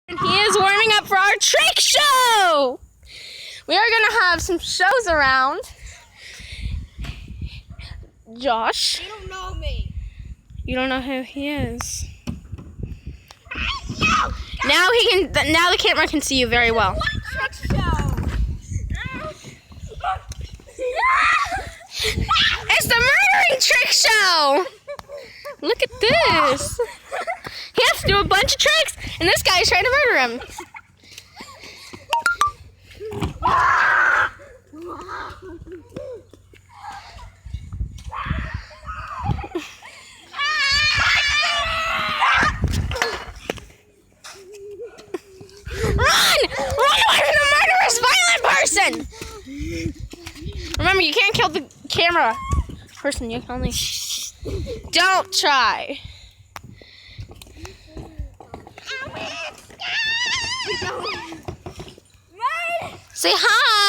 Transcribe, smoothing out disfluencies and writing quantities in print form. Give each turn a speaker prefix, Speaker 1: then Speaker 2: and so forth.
Speaker 1: He is warming up for our trick show. We are going to have some shows around. Josh.
Speaker 2: You don't know me.
Speaker 1: You don't know who he is. Now he can. Now the camera can see you very well.
Speaker 2: Trick show.
Speaker 1: It's the murdering trick show. Look at this. He has to do a bunch of tricks, and this guy is trying to murder him. Run! Run away from the murderous, violent person! Remember, you can't kill the camera person. You can only... Don't try. Say hi.